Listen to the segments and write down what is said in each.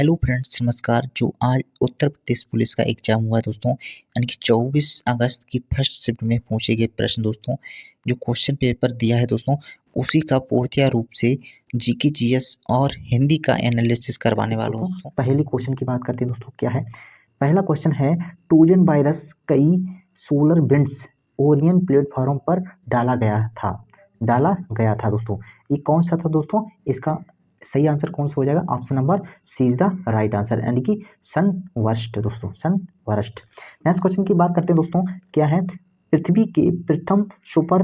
Hello friends, नमस्कार। जो आज उत्तर प्रदेश पुलिस का एग्जाम हुआ दोस्तों, यानी कि 24 अगस्त की फर्स्ट शिफ्ट में पूछे गए प्रश्न दोस्तों, जो क्वेश्चन पेपर दिया है दोस्तों, उसी का पूर्णतया रूप से जीके जीएस और हिंदी का एनालिसिस करवाने वाला हूं दोस्तों। पहले क्वेश्चन की बात करते हैं दोस्तों, क्या है पहला क्वेश्चन है, ट्रोजन वायरस कई सोलर विंड्स ओरियन प्लेटफॉर्म पर डाला गया था दोस्तों। ये कौन सा था दोस्तों? इसका सही आंसर कौन सा हो जाएगा? Option number C is the right answer, यानी कि सनवर्स्ट दोस्तों, सनवर्स्ट। नेक्स्ट क्वेश्चन की बात करते हैं दोस्तों, क्या है, पृथ्वी के प्रथम सुपर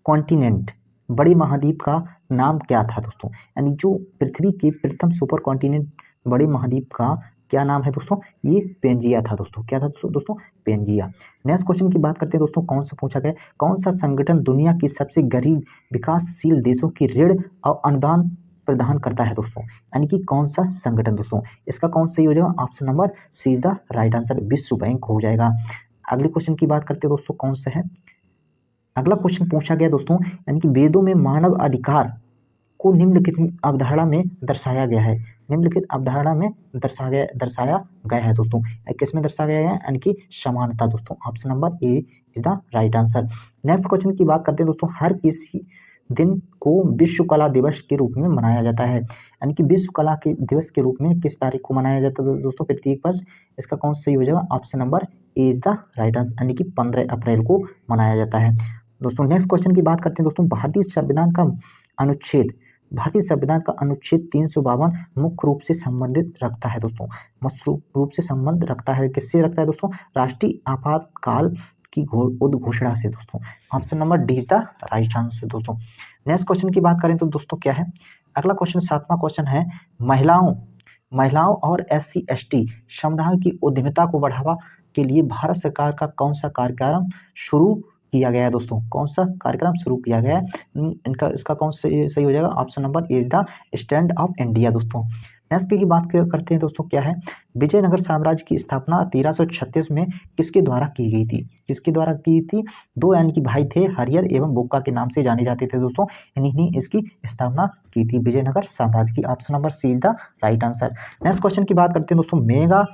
कॉन्टिनेंट बड़े महाद्वीप का नाम क्या था दोस्तों? यानी जो पृथ्वी के प्रथम सुपर कॉन्टिनेंट बड़े महाद्वीप का क्या नाम है दोस्तों? ये पेंजिया था दोस्तों। क्या था दोस्तों? पेंजिया। नेक्स्ट क्वेश्चन की बात करते हैं दोस्तों, कौन सा पूछा गया, कौन सा संगठन दुनिया की सबसे गरीब विकासशील देशों की ऋण और अनुदान प्रदान करता है दोस्तों? यानी कि कौन सा संगठन दोस्तों? इसका कौन सही हो जाएगा? Option number C is the right answer, विश्व बैंक हो जाएगा। अगले क्वेश्चन की बात करते हैं दोस्तों, कौन सा है, अगला क्वेश्चन पूछा गया दोस्तों, यानी कि वेदों में मानव अधिकार को निम्नलिखित अवधारणा में दर्शाया गया है। निम्नलिखित अवधारणा में दर्शाया गया है दोस्तों। किस में दर्शाया गया है? यानी कि समानता दोस्तों। Option number A is the right answer. Next question की बात करते हैं दोस्तों, हर किसी दिन को विश्व कला दिवस के रूप में मनाया जाता है। यानी कि विश्व कला के दिवस के रूप में किस तारीख को मनाया जाता है दोस्तों? प्रत्येक वर्ष। इसका कौन सही हो जाएगा? Option number A is the right answer, यानी कि 15 अप्रैल को मनाया जाता है दोस्तों। नेक्स्ट क्वेश्चन की बात करते हैं दोस्तों, भारतीय संविधान का अनुच्छेद 352 मुख्य रूप से संबंधित रखता है दोस्तों। मुख्य रूप से संबंध रखता है, किससे रखता है दोस्तों? राष्ट्रीय आपातकाल की उद्घोषणा से दोस्तों। Option number D is the right answer दोस्तों। नेक्स्ट क्वेश्चन की बात करें तो दोस्तों, क्या है, अगला क्वेश्चन 7वां क्वेश्चन है, महिलाओं और SC ST समुदाय की उद्यमिता को बढ़ावा के लिए भारत सरकार का कौन सा कार्यक्रम शुरू किया गया है दोस्तों? कौन सा कार्यक्रम शुरू किया गया है? इसका कौन सही हो जाएगा? Option number A is the stand of India दोस्तों। नेक्स्ट की बात करते हैं दोस्तों, क्या है, विजयनगर साम्राज्य की स्थापना 1336 में किसके द्वारा की गई थी? किसके द्वारा की थी? दो यानी कि भाई थे, हरियर एवं बुक्का के नाम से जाने जाते थे दोस्तों। इन्हीं ने इसकी स्थापना की थी, विजयनगर साम्राज्य की। Option number C is the right answer. Next question की बात करते हैं दोस्तों, मेगा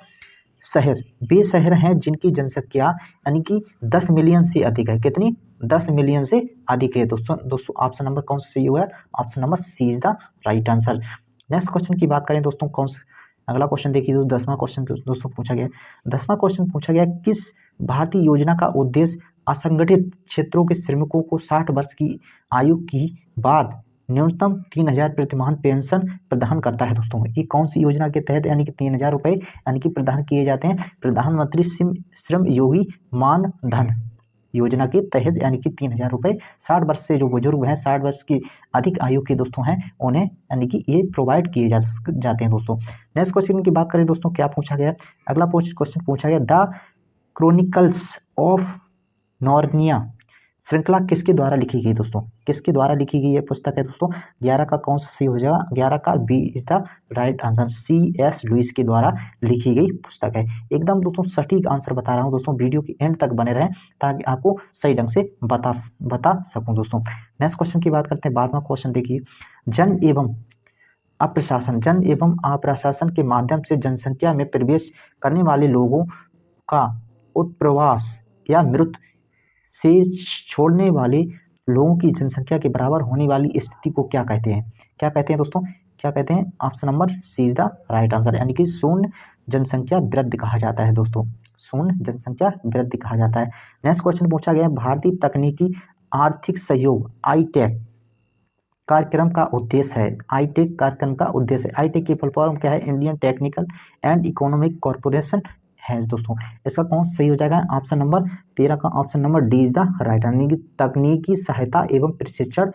शहर वे शहर हैं जिनकी जनसंख्या यानी कि 10 मिलियन से अधिक है। कितनी? 10 मिलियन से अधिक है दोस्तों ऑप्शन नंबर कौन सा सही हुआ है? Option number C is the right answer. Next question की बात करें दोस्तों, कौन सा अगला क्वेश्चन देखिए दोस्तों, 10वां क्वेश्चन दोस्तों पूछा गया। 10वां क्वेश्चन पूछा गया, किस भारतीय योजना का उद्देश्य असंगठित क्षेत्रों के श्रमिकों को 60 वर्ष की आयु की बाद न्यूनतम 3,000 प्रतिमाह पेंशन प्रदान करता है दोस्तों? ये कौन सी योजना के तहत यानी कि 3,000 रुपये यानी कि प्रदान किए जाते हैं? प्रधानमंत्री श्रम योगी मान धन योजना के तहत, यानी कि 3,000 रुपये 60 वर्ष से जो बुजुर्ग हैं, 60 वर्ष की अधिक आयु के दोस्तों हैं, उन्हें यानी कि ये प्रोवाइड किए जाते हैं दोस्तों। नेक्स्ट क्वेश्चन की बात करें दोस्तों, क्या पूछा गया? अगला क्वेश्चन पूछा गया, द क्रॉनिकल्स ऑफ नॉर्निया श्रृंखला किसके द्वारा लिखी गई दोस्तों? किसके द्वारा लिखी गई ये पुस्तक है दोस्तों? 11 का कौन सा सही हो जाएगा? 11 का B is the right answer, C.S. Lewis के द्वारा लिखी गई पुस्तक है। एकदम दोस्तों सटीक आंसर बता रहा हूँ दोस्तों, वीडियो के एंड तक बने रहें ताकि आपको सही ढंग से बता सकूँ दोस्तों। नेक्स्ट क्वेश्चन की बात करते हैं, 12वां क्वेश्चन देखिए, जन एवं अप्रशासन के माध्यम से जनसंख्या में प्रवेश करने वाले लोगों का उत्प्रवास या मृत्यु से छोड़ने वाले लोगों की जनसंख्या के बराबर होने वाली स्थिति को क्या कहते हैं? क्या कहते हैं दोस्तों? क्या कहते हैं? Option number C is the right answer, यानी कि शून्य जनसंख्या वृद्धि कहा जाता है दोस्तों, शून्य जनसंख्या वृद्धि कहा जाता है। नेक्स्ट क्वेश्चन पूछा गया, भारतीय तकनीकी आर्थिक सहयोग ITEC कार्यक्रम का उद्देश्य है। ITEC कार्यक्रम का उद्देश्य, ITEC की फुल फॉर्म क्या है? Indian technical and economic corporation है दोस्तों। इसका कौन सही हो जाएगा? ऑप्शन नंबर 13 का option number D is the right, यानी कि तकनीकी सहायता एवं प्रशिक्षण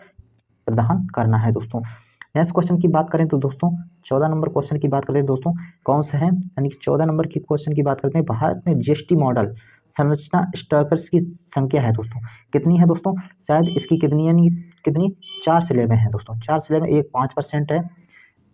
प्रदान करना है दोस्तों। नेक्स्ट क्वेश्चन की बात करें तो दोस्तों 14 नंबर क्वेश्चन की बात करें दोस्तों, कौन सा है? यानी कि 14 नंबर की क्वेश्चन की बात करते हैं, भारत में GST मॉडल संरचना स्टॉकर्स की संख्या है दोस्तों, कितनी है दोस्तों? शायद इसकी कितनी, यानी कितनी? 4 स्लैबें हैं दोस्तों, 4 स्लैब, एक 5% है,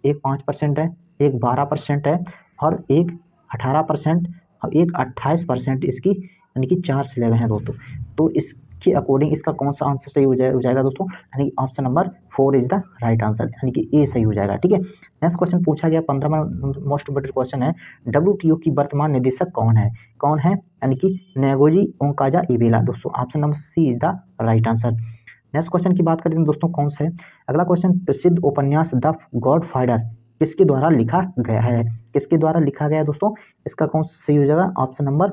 एक 5% है, एक 12% है और एक 18% और एक 28% इसकी, यानी कि 4 स्लैब हैं दोस्तों। तो इस के अकॉर्डिंग इसका कौन सा आंसर सही हो जाएगा दोस्तों, यानी option number 4 is the right answer, यानी कि ए सही हो जाएगा। ठीक है, नेक्स्ट क्वेश्चन पूछा गया 15वां मोस्ट इंपोर्टेंट क्वेश्चन है, WTO की वर्तमान निदेशक कौन है? कौन है, यानी कि नेगोजी ओंकाजा-इवेला दोस्तों, option number C is the right answer. Next question की बात करते हैं दोस्तों, कौन सा है अगला क्वेश्चन, प्रसिद्ध उपन्यास द गॉडफादर किसके द्वारा लिखा गया है? किसके द्वारा लिखा गया है दोस्तों, इसका कौन सा सही हो जाएगा, ऑप्शन नंबर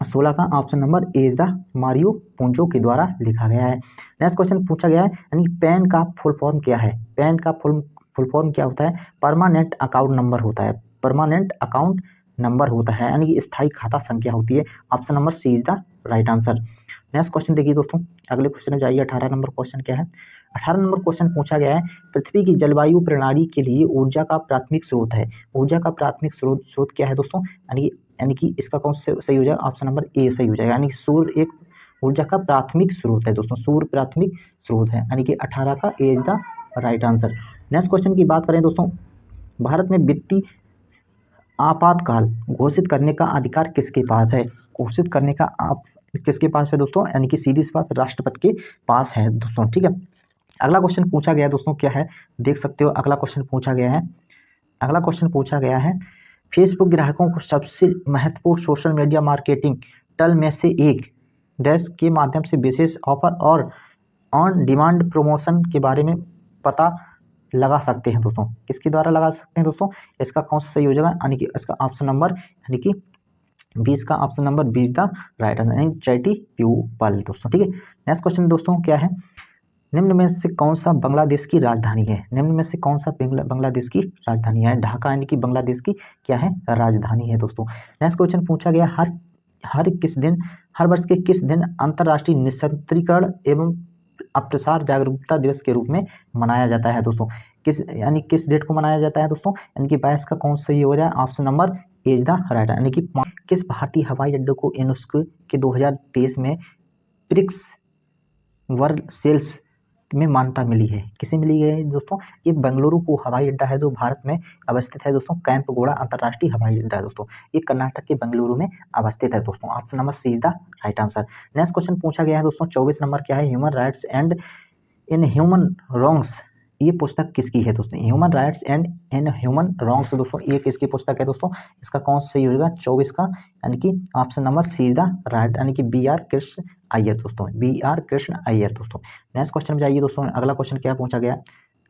16 का option number A is the Mario Puzo के द्वारा लिखा गया है। नेक्स्ट क्वेश्चन पूछा गया है, यानी पैन का फुल फॉर्म क्या है? पैन का फुल फॉर्म क्या होता है? परमानेंट अकाउंट नंबर होता है, परमानेंट अकाउंट नंबर होता है, यानी कि स्थायी खाता संख्या होती है, option number C is the right answer. Next question देखिए दोस्तों, अगले क्वेश्चन में जाइए, 18 नंबर क्वेश्चन क्या है? 18 नंबर क्वेश्चन पूछा गया है, पृथ्वी की जलवायु प्रणाली के लिए ऊर्जा का प्राथमिक स्रोत है, ऊर्जा का प्राथमिक स्रोत क्या है दोस्तों, यानी कि इसका कौन सा सही हो जाएगा, ऑप्शन नंबर ए सही हो जाएगा, यानी कि सूर्य एक ऊर्जा का प्राथमिक स्रोत है दोस्तों, सूर्य प्राथमिक स्रोत है, यानी कि 18 का A is the right answer. Next question की बात करें दोस्तों, भारत में वित्तीय आपातकाल घोषित करने का अधिकार किसके पास है? घोषित करने का किसके पास है दोस्तों, यानी कि सीधी सी बात राष्ट्रपति के पास है दोस्तों। ठीक है, अगला क्वेश्चन पूछा गया दोस्तों, क्या है देख सकते हो, अगला क्वेश्चन पूछा गया है, अगला क्वेश्चन पूछा गया है, फेसबुक ग्राहकों को सबसे महत्वपूर्ण सोशल मीडिया मार्केटिंग टल में से एक डैश के माध्यम से विशेष ऑफर और ऑन डिमांड प्रमोशन के बारे में पता लगा सकते हैं दोस्तों, किसके द्वारा लगा सकते हैं दोस्तों, इसका कौन सा सही हो जाएगा, यानी कि इसका ऑप्शन नंबर, यानी कि 20 का option number 20 the right answer, यानी चैटी प्यूपल दोस्तों। ठीक है, नेक्स्ट क्वेश्चन दोस्तों क्या है, निम्न में से कौन सा बांग्लादेश की राजधानी है? निम्न में से कौन सा बांग्लादेश की राजधानी है? ढाका, यानी कि बांग्लादेश की क्या है, राजधानी है दोस्तों। नेक्स्ट क्वेश्चन पूछा गया, हर वर्ष के किस दिन अंतर्राष्ट्रीय निशस्त्रीकरण एवं अप्रसार जागरूकता दिवस के रूप में मनाया जाता है दोस्तों, यानी किस डेट को मनाया जाता है दोस्तों, यानी कि 22 का कौन सही हो जाए, option number A is the right, यानी कि किस भारतीय हवाई अड्डे को यूनेस्को के 2023 में प्रिक्स वर्ल्ड सेल्स में मान्यता मिली है? किसे मिली है दोस्तों, ये बेंगलुरु को हवाई अड्डा है जो भारत में अवस्थित है दोस्तों, कैंपगोड़ा अंतर्राष्ट्रीय हवाई अड्डा है दोस्तों, ये कर्नाटक के बेंगलुरु में अवस्थित है दोस्तों, option number C is the right answer. Next question पूछा गया है दोस्तों, 24 नंबर क्या है, human rights and inhuman wrongs, ये पुस्तक किसकी है दोस्तों, human rights and inhuman wrongs दोस्तों, ये किसकी पुस्तक है दोस्तों, इसका कौन सा सही होगा 24 का, यानी कि option number C is the right, यानी कि BR कृष्ण अय्यर दोस्तों, BR कृष्ण अय्यर दोस्तों। नेक्स्ट क्वेश्चन में जाइए दोस्तों, अगला क्वेश्चन क्या पूछा गया,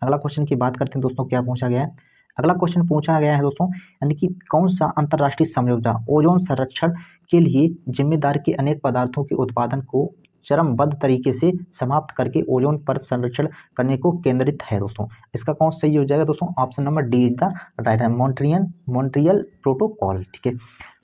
अगला क्वेश्चन की बात करते हैं दोस्तों, क्या पूछा गया है, अगला क्वेश्चन पूछा गया है दोस्तों, यानी कि कौन सा अंतर्राष्ट्रीय समझौता ओजोन संरक्षण के लिए जिम्मेदार के अनेक पदार्थों के उत्पादन को चरणबद्ध तरीके से समाप्त करके ओजोन पर संरक्षण करने को केंद्रित है दोस्तों, इसका कौन सही हो जाएगा दोस्तों, option number D is the right है, मॉन्ट्रियल प्रोटोकॉल। ठीक है,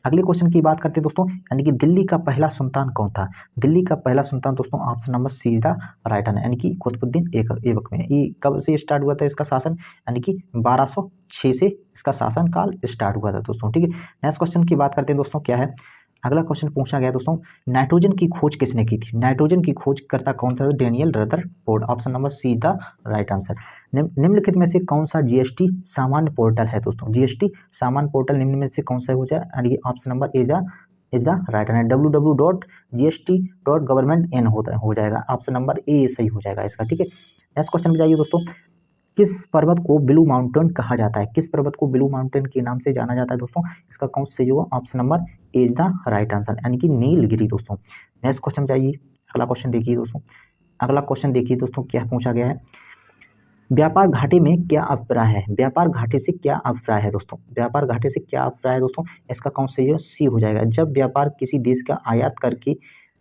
अगले क्वेश्चन की बात करते हैं दोस्तों, यानी कि दिल्ली का पहला सुल्तान कौन था? दिल्ली का पहला सुल्तान दोस्तों, option number C is the right है, यानी कि कुतुबुद्दीन ऐबक में। ये कब से स्टार्ट हुआ था इसका शासन, यानी कि 1206 से इसका शासन काल स्टार्ट हुआ था दोस्तों। ठीक है, नेक्स्ट क्वेश्चन की बात करते हैं दोस्तों, क्या है अगला क्वेश्चन पूछा गया दोस्तों, नाइट्रोजन की खोज किसने की थी? नाइट्रोजन की खोज करता कौन था? Daniel Rutherford, option number see the right answer. निम्नलिखित में से कौन सा GST सामान्य पोर्टल है दोस्तों? GST सामान्य पोर्टल निम्न में से कौन सा हो जाए, यानी option number is the right answer, www.gst.government.in हो जाएगा, ऑप्शन नंबर ए सही हो जाएगा इसका। ठीक है, नेक्स्ट क्वेश्चन में जाइए दोस्तों, किस पर्वत को ब्लू माउंटेन कहा जाता है? किस पर्वत को ब्लू माउंटेन के नाम से जाना जाता है दोस्तों, इसका कौन सही होगा, option number A is the right answer, यानी कि नीलगिरी दोस्तों। नेक्स्ट क्वेश्चन जाइए, अगला क्वेश्चन देखिए दोस्तों, अगला क्वेश्चन देखिए दोस्तों, क्या पूछा गया है, व्यापार घाटे में क्या अभिप्राय है? व्यापार घाटे से क्या अभिप्राय है दोस्तों, व्यापार घाटे से क्या अभिप्राय है दोस्तों, इसका कौन सही है, सी हो जाएगा, जब व्यापार किसी देश का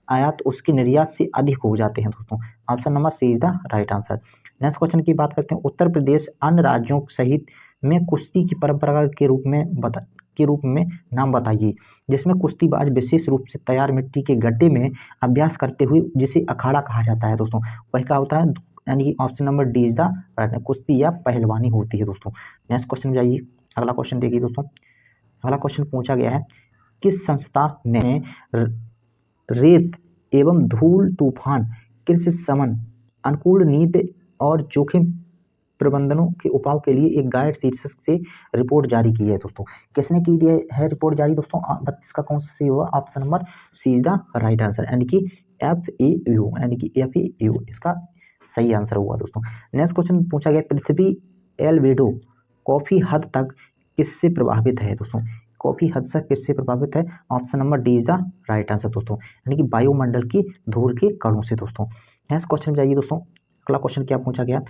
आयात उसके निर्यात से अधिक हो जाते हैं दोस्तों, option number C is the right answer. Next question की बात करते हैं, उत्तर प्रदेश अन्य राज्यों सहित में कुश्ती की परंपरा के रूप में नाम बताइए, जिसमें कुश्तीबाज विशेष रूप से तैयार मिट्टी के गड्ढे में अभ्यास करते हुए जिसे अखाड़ा कहा जाता है दोस्तों, वह क्या होता है, यानी कि option number D is the right, कुश्ती या पहलवानी होती है दोस्तों। नेक्स्ट क्वेश्चन में जाइए, अगला क्वेश्चन देखिए दोस्तों, अगला क्वेश्चन पूछा गया है, किस संस्था ने रेत एवं धूल तूफान कृषि समन अनुकूल नीति और जोखिम प्रबंधनों के उपाय के लिए एक गाइड शीर्षक से रिपोर्ट जारी की है दोस्तों, किसने की है रिपोर्ट जारी दोस्तों, इसका कौन सा सही होगा, option number C is the right answer, यानी कि FAU यानी कि FAU इसका सही आंसर हुआ दोस्तों। नेक्स्ट क्वेश्चन पूछा गया, पृथ्वी एल्बेडो काफी हद तक किससे प्रभावित है दोस्तों? काफी हद तक किससे प्रभावित है? Option number D is the right answer दोस्तों, यानी कि वायुमंडल की धूल के कणों से दोस्तों। नेक्स्ट क्वेश्चन जाइए दोस्तों। अगला क्वेश्चन क्या पूछा गया?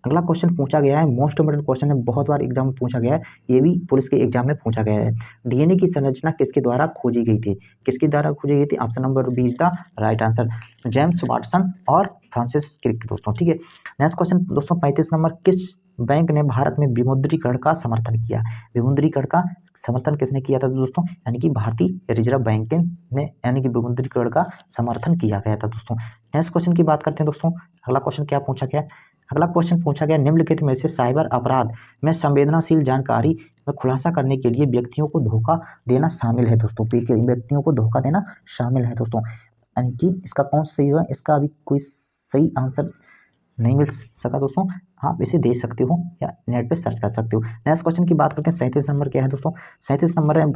अगला क्वेश्चन पूछा गया है, मोस्ट इम्पोर्टेंट क्वेश्चन है, बहुत बार एग्जाम में पूछा गया है, ये भी पुलिस के एग्जाम में पूछा गया है। डीएनए की संरचना किसके द्वारा खोजी गई थी? किसके द्वारा खोजी गई थी? Option number B is the right answer, James Watson और फ्रांसिस क्रिक दोस्तों। ठीक है, नेक्स्ट क्वेश्चन दोस्तों 35 नंबर, किस बैंक ने भारत में विमुद्रीकरण का समर्थन किया? विमुद्रीकरण का समर्थन किसने किया था दोस्तों? यानी कि भारतीय रिजर्व बैंक ने यानी कि विमुद्रीकरण का समर्थन किया गया था दोस्तों। नेक्स्ट क्वेश्चन की बात करते हैं दोस्तों। अगला क्वेश्चन क्या पूछा गया? अगला क्वेश्चन पूछा गया, निम्नलिखित में से साइबर अपराध में संवेदनशील जानकारी में खुलासा करने के लिए व्यक्तियों को धोखा देना शामिल है दोस्तों। व्यक्तियों को धोखा देना शामिल है दोस्तों, यानी कि इसका कौन सही हुआ? इसका अभी कोई सही आंसर नहीं मिल सका दोस्तों, आप इसे दे सकते हो या नेट पे सर्च कर सकते हो। नेक्स्ट क्वेश्चन की बात करते हैं, 37 नंबर क्या है दोस्तों? 37 नंबर है,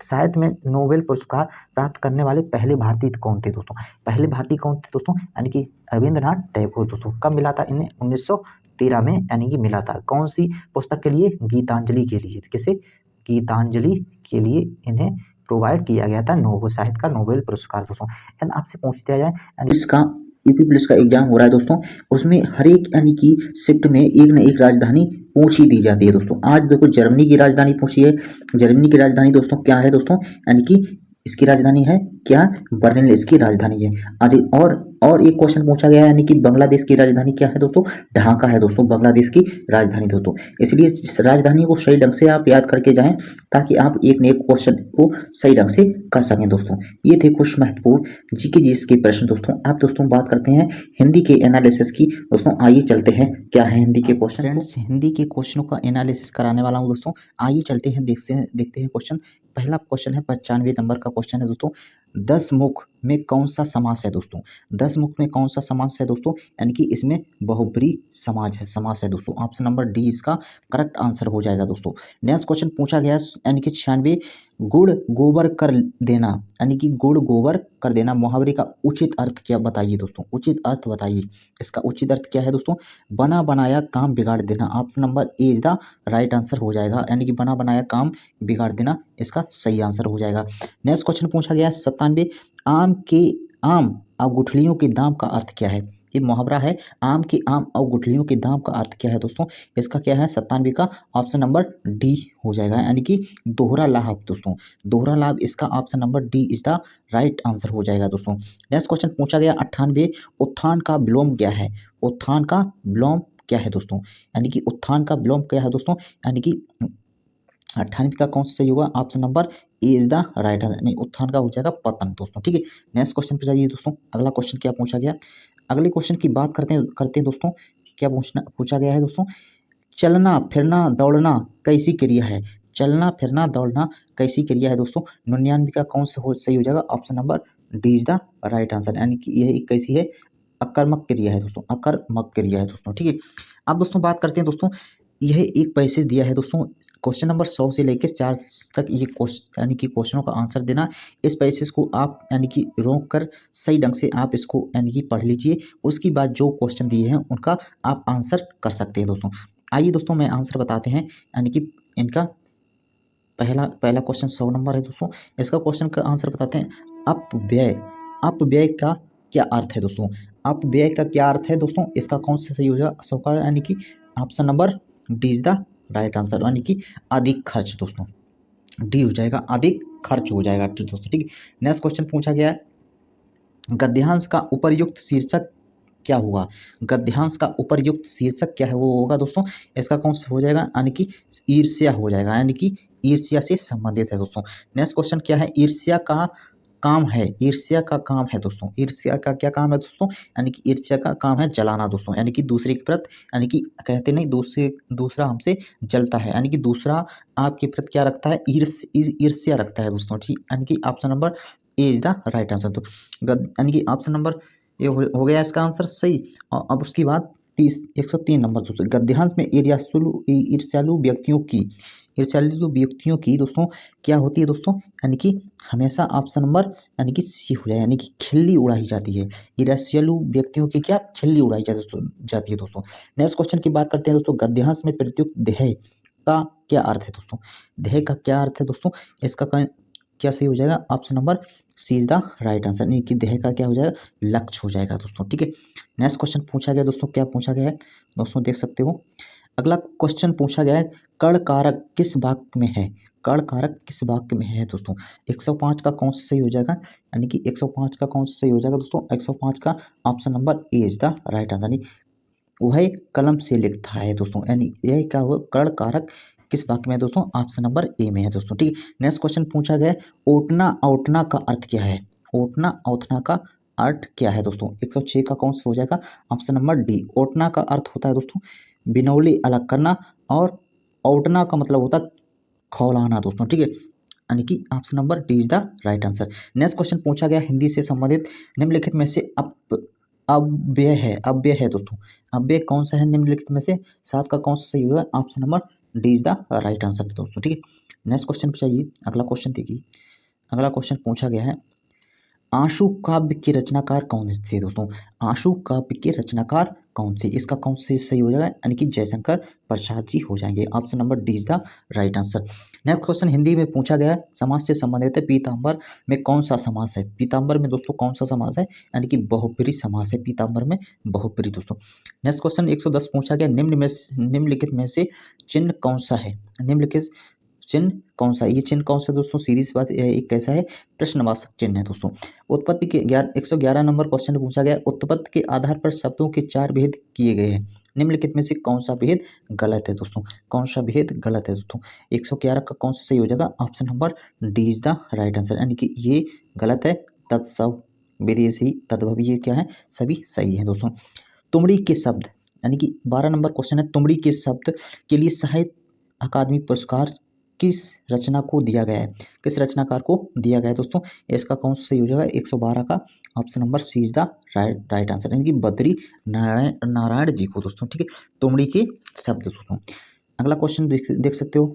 साहित्य में नोबेल पुरस्कार प्राप्त करने वाले पहले भारतीय कौन थे दोस्तों? पहले भारतीय कौन थे दोस्तों? यानी कि रविंद्रनाथ टैगोर दोस्तों। कब मिला था इन्हें? 1913 में यानी कि मिला था। कौन सी पुस्तक के लिए? गीतांजलि के लिए। किसे? गीतांजलि के लिए इन्हें प्रोवाइड किया गया था नोबेल साहित्य का नोबेल पुरस्कार दोस्तों। एंड आपसे पूछ दिया जाए, इसका यूपी पुलिस का एग्जाम हो रहा है दोस्तों, उसमें हर एक यानी कि शिफ्ट में एक न एक राजधानी पूछ ही दी जाती है दोस्तों। आज देखो जर्मनी की राजधानी पूछी है। जर्मनी की राजधानी दोस्तों क्या है दोस्तों? यानी कि इसकी राजधानी है क्या? बर्लिन इसकी राजधानी है। आदि और एक क्वेश्चन पूछा गया है, यानी कि बांग्लादेश की राजधानी क्या है दोस्तों? ढाका है दोस्तों, बांग्लादेश की राजधानी दोस्तों। इसलिए इस राजधानी को सही ढंग से आप याद करके जाएं, ताकि आप एक न एक क्वेश्चन को सही ढंग से कर सकें दोस्तों। ये थे कुछ महत्वपूर्ण जीके जीएस के प्रश्न दोस्तों। आप दोस्तों बात करते हैं हिंदी के एनालिसिस की दोस्तों। आइए चलते हैं, क्या है हिंदी के क्वेश्चन। फ्रेंड्स, हिंदी के क्वेश्चनों का एनालिसिस कराने वाला हूं दोस्तों। आइए चलते हैं, देखते हैं क्वेश्चन। पहला क्वेश्चन है 95 नंबर का क्वेश्चन है दोस्तों, 10 मुख में कौन सा समास है दोस्तों? 10 मुख में कौन सा समास है दोस्तों? यानी कि इसमें बहुब्री समास है दोस्तों। ऑप्शन नंबर डी इसका करेक्ट आंसर हो जाएगा दोस्तों। नेक्स्ट क्वेश्चन पूछा गया, यानी कि 96, गुड़ गोबर कर देना, यानी कि गुड़ गोबर कर देना मुहावरे का उचित अर्थ क्या? बताइए दोस्तों, उचित अर्थ बताइए। इसका उचित अर्थ क्या है दोस्तों? बना बनाया काम बिगाड़ देना। Option number A is the right answer हो जाएगा, यानी कि बना बनाया काम बिगाड़ देना इसका सही आंसर हो जाएगा। नेक्स्ट क्वेश्चन पूछा गया 97, आम और गुठलियों के दाम का अर्थ क्या है? ये मुहावरा है, आम और गुठलियों के दाम का अर्थ क्या है दोस्तों? इसका क्या है 97 का? ऑप्शन नंबर डी हो जाएगा, यानी कि दोहरा लाभ दोस्तों। दोहरा लाभ इसका option number D is the right answer हो जाएगा दोस्तों। नेक्स्ट क्वेश्चन पूछा गया 98, उत्थान का विलोम क्या है? उत्थान का विलोम क्या है दोस्तों? यानी कि उत्थान का विलोम क्या है दोस्तों? यानी कि 98 का कौन सा सही होगा? Option number A is the right answer, नहीं उत्थान का हो जाएगा पतन दोस्तों। ठीक है, नेक्स्ट क्वेश्चन पे जाइए दोस्तों। अगला क्वेश्चन क्या पूछा गया? अगले क्वेश्चन की बात करते हैं दोस्तों। क्या पूछा गया है दोस्तों? चलना फिरना दौड़ना कैसी क्रिया है? चलना फिरना दौड़ना कैसी क्रिया है दोस्तों? 99 का कौन सा सही हो जाएगा? Option number D is the right answer, यानी कि यह एक कैसी है? अकर्मक क्रिया है दोस्तों, अकर्मक क्रिया है दोस्तों। ठीक है, अब दोस्तों बात करते हैं दोस्तों, यह एक पैसेज दिया है दोस्तों। क्वेश्चन नंबर 100 से लेकर 4 तक ये क्वेश्चन यानी कि क्वेश्चनों का आंसर देना। इस पैसेज को आप यानी कि रोक कर सही ढंग से आप इसको यानी कि पढ़ लीजिए। उसके बाद जो क्वेश्चन दिए हैं उनका आप आंसर कर सकते हैं दोस्तों। आइए दोस्तों मैं आंसर बताते हैं, यानी कि इनका पहला क्वेश्चन 100 नंबर है दोस्तों। इसका क्वेश्चन का आंसर बताते हैं। अपव्यय का क्या अर्थ है दोस्तों? अपव्यय का क्या अर्थ है दोस्तों? इसका कौन सा सही हो जाएगा? 100 का यानी कि option number D is the right answer, यानी कि अधिक खर्च दोस्तों। डी हो जाएगा, अधिक खर्च हो जाएगा दोस्तों। ठीक है, नेक्स्ट क्वेश्चन पूछा गया है, गद्यांश का उपर्युक्त शीर्षक क्या होगा? गद्यांश का उपर्युक्त शीर्षक क्या है वो होगा दोस्तों? इसका कौन सा हो जाएगा? यानी कि ईर्ष्या हो जाएगा, यानी कि ईर्ष्या से संबंधित है दोस्तों। नेक्स्ट क्वेश्चन क्या है? ईर्ष्या का काम है, ईर्ष्या का काम है दोस्तों। ईर्ष्या का क्या काम है दोस्तों? यानी कि ईर्ष्या का काम है जलाना दोस्तों, यानी कि दूसरे के प्रति, यानी कि कहते नहीं दूसरा हमसे जलता है, यानी कि दूसरा आपके प्रति क्या रखता है? ईर्ष्या रखता है दोस्तों। ठीक, यानी कि option number A is the right answer. तो यानी कि ऑप्शन नंबर ये हो गया इसका आंसर सही। और अब उसके बाद 103 नंबर दोस्तों, गद्यांश में ईर्ष्यालु व्यक्तियों की ईर्ष्यालु व्यक्तियों की दोस्तों क्या होती है दोस्तों, यानी कि हमेशा ऑप्शन नंबर यानी कि सी हो जाए, यानी कि खिल्ली उड़ाई जाती है। ईर्ष्यालु व्यक्तियों की क्या खिल्ली उड़ाई जाती है दोस्तों। नेक्स्ट क्वेश्चन की बात करते हैं दोस्तों, गद्यांश में प्रत्युक्त देह का क्या अर्थ है दोस्तों। देह का क्या अर्थ है दोस्तों, इसका क्या सही हो जाएगा, option number C is the right answer, यानी कि देह का क्या हो जाएगा, लक्ष्य हो जाएगा दोस्तों। ठीक है, नेक्स्ट क्वेश्चन पूछा गया दोस्तों, क्या पूछा गया है दोस्तों, देख सकते हो। अगला क्वेश्चन पूछा गया है, कर्ण कारक किस वाक्य में है। कर्ण कारक किस वाक्य में है दोस्तों। 105 का कौन सा सही हो जाएगा, यानी कि 105 का कौन सा सही हो जाएगा दोस्तों, 105 का option number A is the right answer, यानी वह कलम से लिखता है दोस्तों, यानी यह क्या हुआ, कर्ण कारक किस वाक्य में है दोस्तों, ऑप्शन नंबर ए में है दोस्तों। ठीक है, नेक्स्ट क्वेश्चन पूछा गया है, ओटना औटना का अर्थ क्या है। ओटना औटना का अर्थ क्या है दोस्तों, 106 का कौन सा हो जाएगा, ऑप्शन नंबर डी। ओटना का अर्थ होता है दोस्तों बिनौली अलग करना, और औटना का मतलब होता है खौलाना दोस्तों। ठीक है, यानी कि option number D is the right answer. Next question पूछा गया हिंदी से संबंधित, निम्नलिखित में से अव्यय है दोस्तों। अव्यय कौन सा है निम्नलिखित में से, 7 का कौन सा सही होगा, option number D is the right answer दोस्तों। ठीक है, नेक्स्ट क्वेश्चन पे चाहिए, अगला क्वेश्चन देखिए। अगला क्वेश्चन पूछा गया है, आशु काव्य के रचनाकार कौन थे दोस्तों। आशु काव्य के रचनाकार कौन थे, इसका कौन से सही हो जाएगा, यानी कि जयशंकर प्रसाद जी हो जाएंगे, option number D is the right answer. Next question Hindi में पूछा गया है, समास से संबंधित है, पीताम्बर में कौन सा समास है। पीताम्बर में दोस्तों कौन सा समास है, यानी कि बहुब्रीहि समास है, पीताम्बर में बहुब्रीहि दोस्तों। नेक्स्ट क्वेश्चन 110 पूछा गया, निम्नलिखित में से चिन्ह कौन सा है। निम्नलिखित चिन्ह कौन सा है, ये चिन्ह कौन सा दोस्तों, सीधी सी बात, एक कैसा है, प्रश्नवाचक चिन्ह है दोस्तों। उत्पत्ति के 111 नंबर क्वेश्चन पूछा गया, उत्पत्ति के आधार पर शब्दों के 4 भेद किए गए हैं, निम्नलिखित में से कौन सा भेद गलत है दोस्तों। कौन सा भेद गलत है दोस्तों, 111 का कौन सा सही हो जाएगा, option number D is the right answer, यानी कि ये गलत है, तत्सव विदेशी तद्भव ये क्या है, सभी सही है दोस्तों। तुमड़ी के शब्द, यानी कि 12 नंबर क्वेश्चन है, तुमड़ी के शब्द के लिए साहित्य अकादमी पुरस्कार किस रचना को दिया गया है, किस रचनाकार को दिया गया है दोस्तों। इसका कौन सा सही हो जाएगा, 112 का option number C is the right answer, यानी कि बद्री नारायण जी को दोस्तों। ठीक है, तुमड़ी के शब्द दोस्तों। अगला क्वेश्चन देख सकते हो,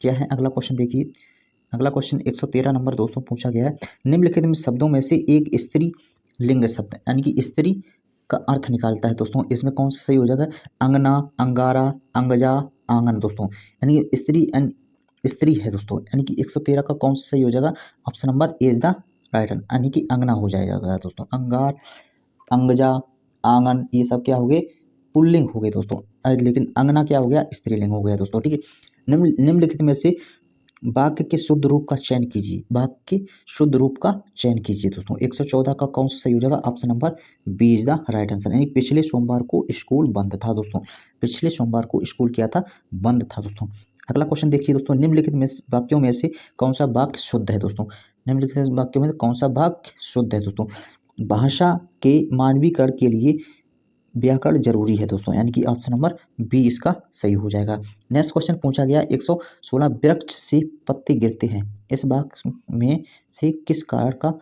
क्या है अगला क्वेश्चन देखिए। अगला क्वेश्चन 113 नंबर दोस्तों पूछा गया है, निम्नलिखित में शब्दों में से एक स्त्री लिंग शब्द, यानी कि स्त्री का अर्थ निकालता है दोस्तों, इसमें कौन सा सही हो जाएगा, अंगना, अंगारा, अंगजा, आंगन दोस्तों, यानी कि स्त्री है दोस्तों, यानी कि 113 का कौन सा सही हो जाएगा, option number A is the right, यानी कि अंगना हो जाएगा दोस्तों। अंगार, अंगजा, आंगन ये सब क्या हो गए, पुल्लिंग हो गए दोस्तों, लेकिन अंगना क्या हो गया, स्त्रीलिंग हो गया दोस्तों। ठीक है, निम्नलिखित में से वाक्य के शुद्ध रूप का चयन कीजिए, वाक्य के शुद्ध रूप का चयन कीजिए दोस्तों। 114 का कौन सा सही हो जाएगा, option number B is the right answer, यानी पिछले सोमवार को स्कूल बंद था दोस्तों, पिछले सोमवार को स्कूल क्या था, बंद था दोस्तों। अगला क्वेश्चन देखिए दोस्तों, निम्नलिखित में वाक्यों में से कौन सा वाक्य शुद्ध है दोस्तों। निम्नलिखित वाक्यों में से कौन सा वाक्य शुद्ध है दोस्तों। भाषा के मानवीकरण के लिए व्याकरण जरूरी है दोस्तों, यानी कि ऑप्शन नंबर बी इसका सही हो जाएगा। नेक्स्ट क्वेश्चन पूछा गया 116 वृक्ष से पत्ते गिरते हैं, इस वाक्य में से किस कारण का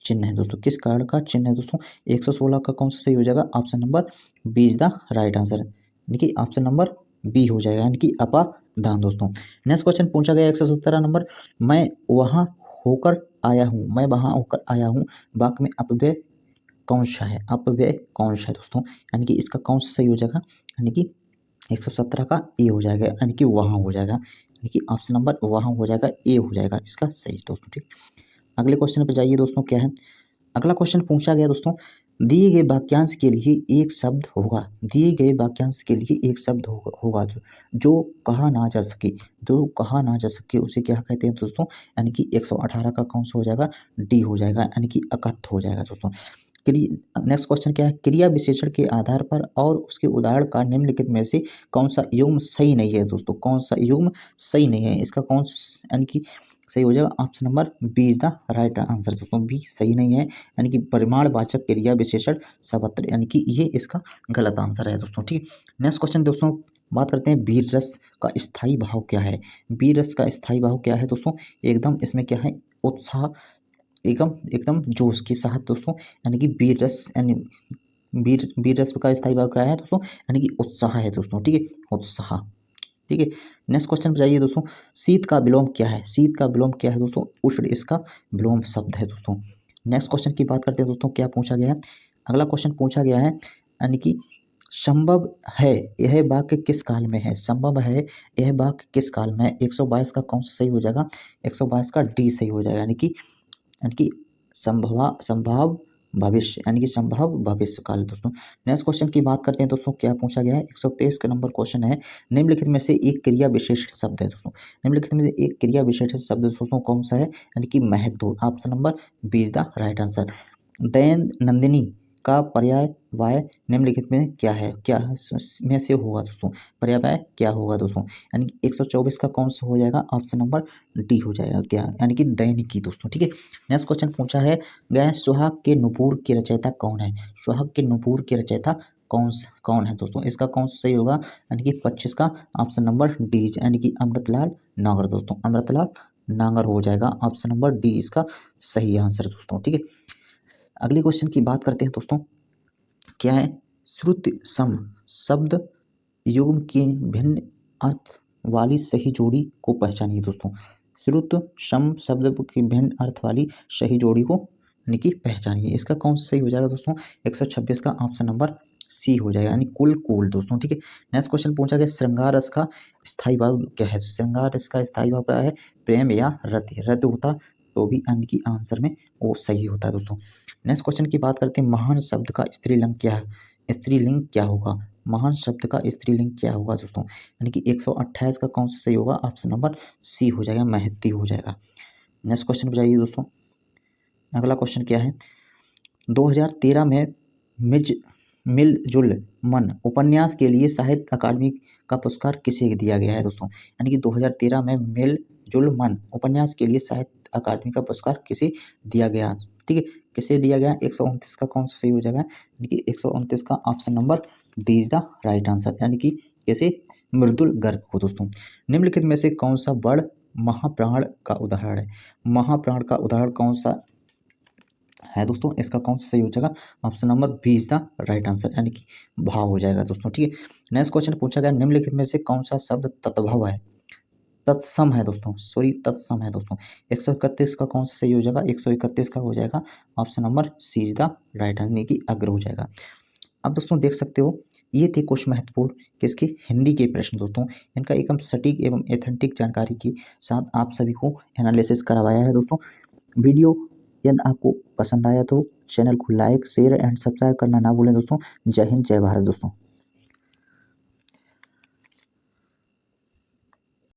चिन्ह है दोस्तों, किस कारण का चिन्ह है दोस्तों। 116 का कौन सा सही हो जाएगा, option number B is the right answer, यानी कि ऑप्शन नंबर बी हो जाएगा, यानी कि अपादान दोस्तों। नेक्स्ट क्वेश्चन पूछा गया 117 नंबर, मैं वहाँ होकर आया हूँ, मैं वहाँ होकर आया हूँ वाक्य में अपव्यय कौन सा है, अपव्यय कौन सा है दोस्तों, यानी कि इसका कौन सा सही हो जाएगा, यानी कि 117 का ए हो जाएगा, यानी कि वहाँ हो जाएगा, यानी कि ऑप्शन नंबर वहाँ हो जाएगा, ए हो जाएगा इसका सही दोस्तों। ठीक, अगले क्वेश्चन पर जाइए दोस्तों, क्या है अगला क्वेश्चन पूछा गया दोस्तों, दिए गए वाक्यांश के लिए एक शब्द होगा, दिए गए वाक्यांश के लिए एक शब्द होगा जो कहा ना जा सके, जो कहा ना जा सके उसे क्या कहते हैं दोस्तों, यानी कि 118 का कौन सा हो जाएगा, डी हो जाएगा, यानी कि अकथ हो जाएगा दोस्तों। नेक्स्ट क्वेश्चन क्या है, क्रिया विशेषण के आधार पर और उसके उदाहरण का निम्नलिखित में से कौन सा युग्म सही नहीं है दोस्तों, कौन सा युग्म सही नहीं है, इसका कौन यानी कि सही हो जाएगा, option number B is the right answer दोस्तों, बी सही नहीं है, यानी कि परिमाणवाचक क्रिया विशेषण सर्वत्र, यानी कि ये इसका गलत आंसर है दोस्तों। ठीक, नेक्स्ट क्वेश्चन दोस्तों बात करते हैं, वीर रस का स्थायी भाव क्या है। वीर रस का स्थायी भाव क्या है दोस्तों, एकदम इसमें क्या है, उत्साह, एकदम एकदम जोश के साथ दोस्तों, यानी कि वीर रस, यानी वीर रस का स्थायी भाव क्या है दोस्तों, यानी कि उत्साह है दोस्तों। ठीक है, उत्साह। ठीक है। नेक्स्ट क्वेश्चन पे जाइए दोस्तों, शीत का विलोम क्या है? शीत का विलोम क्या है दोस्तों? उष्ण इसका विलोम शब्द है दोस्तों। नेक्स्ट क्वेश्चन की बात करते हैं दोस्तों, क्या पूछा गया है? अगला क्वेश्चन पूछा गया है यानी कि संभव है यह वाक्य किस काल में है? संभव है यह वाक्य किस काल में है? 122 का कौन सा सही हो जाएगा? 122 का डी सही हो जाएगा, यानी कि संभाव भविष्य, यानी कि संभव भविष्य काल दोस्तों। नेक्स्ट क्वेश्चन की बात करते हैं दोस्तों, क्या पूछा गया है? 123 का नंबर क्वेश्चन है, निम्नलिखित में से एक क्रिया विशेषण शब्द है दोस्तों। निम्नलिखित में से एक क्रिया विशेषण शब्द दोस्तों कौन सा है? यानी कि महत्व। Option number B is the right answer. दैनंदिनी का पर्यायवाय निम्नलिखित में क्या है? क्या में से होगा दोस्तों? पर्यायवाय क्या होगा दोस्तों? यानी कि 124 का कौन सा हो जाएगा? ऑप्शन नंबर डी हो जाएगा, क्या? यानी कि दैनिकी दोस्तों, ठीक है। नेक्स्ट क्वेश्चन पूछा है गया, सुहाग के नुपुर के रचयिता कौन है? सुहाग के नुपुर के रचयिता कौन है दोस्तों? इसका कौन सा सही होगा? यानी कि 25 का ऑप्शन नंबर डी, यानी कि अमृतलाल नागर दोस्तों। अमृतलाल नागर हो जाएगा, ऑप्शन नंबर डी इसका सही आंसर दोस्तों, ठीक है। अगले क्वेश्चन की बात करते हैं दोस्तों, क्या है? श्रुति सम शब्द युग्म की भिन्न अर्थ वाली सही जोड़ी को पहचानिए दोस्तों। श्रुत सम शब्द की भिन्न अर्थ वाली सही जोड़ी को यानी कि पहचानिए। इसका कौन सा सही हो जाएगा दोस्तों? 126 का ऑप्शन नंबर सी हो जाएगा, यानी कुल दोस्तों, ठीक है। नेक्स्ट क्वेश्चन पूछा गया, श्रृंगार रस का स्थायी भाव क्या है? श्रृंगार रस का स्थायी भाव क्या है? प्रेम या रति? रति होता तो भी यानी कि आंसर में वो सही होता है दोस्तों। नेक्स्ट क्वेश्चन की बात करते हैं, महान शब्द का स्त्रीलिंग क्या है? स्त्रीलिंग क्या होगा? महान शब्द का स्त्रीलिंग क्या होगा दोस्तों? यानी कि 128 का कौन सा सही होगा? ऑप्शन नंबर सी हो जाएगा, महती हो जाएगा। नेक्स्ट क्वेश्चन पे जाइए दोस्तों, अगला क्वेश्चन क्या है? 2013 में मिलजुल मन उपन्यास के लिए साहित्य अकादमी का पुरस्कार किसे दिया गया है दोस्तों? यानी कि 2013 में मिलजुल मन उपन्यास के लिए साहित्य अकादमी का पुरस्कार किसे दिया गया? ठीक है, किसे दिया गया? 129 का कौन सा सही हो जाएगा? यानी कि 129 का option number D is the right answer, यानी कि कैसे? मृदुल गर्ग को दोस्तों। निम्नलिखित में से कौन सा वर्ण महाप्राण का उदाहरण है? महाप्राण का उदाहरण कौन सा है दोस्तों? इसका कौन सा सही हो जाएगा? Option number B is the right answer, यानी कि भाव हो जाएगा दोस्तों, ठीक है। नेक्स्ट क्वेश्चन पूछा गया, निम्नलिखित में से कौन सा शब्द तद्भव है? तत्सम है दोस्तों, सॉरी तत्सम है दोस्तों। 131 का कौन सा सही हो जाएगा? 131 का हो जाएगा option number C is the right, यानी कि अग्र हो जाएगा। अब दोस्तों देख सकते हो, ये थे कुछ महत्वपूर्ण किसके? हिंदी के प्रश्न दोस्तों। इनका एकदम सटीक एवं एथेंटिक जानकारी के साथ आप सभी को एनालिसिस करवाया है दोस्तों। वीडियो यदि आपको पसंद आया तो चैनल को लाइक शेयर एंड सब्सक्राइब करना ना भूलें दोस्तों। जय हिंद, जय भारत दोस्तों।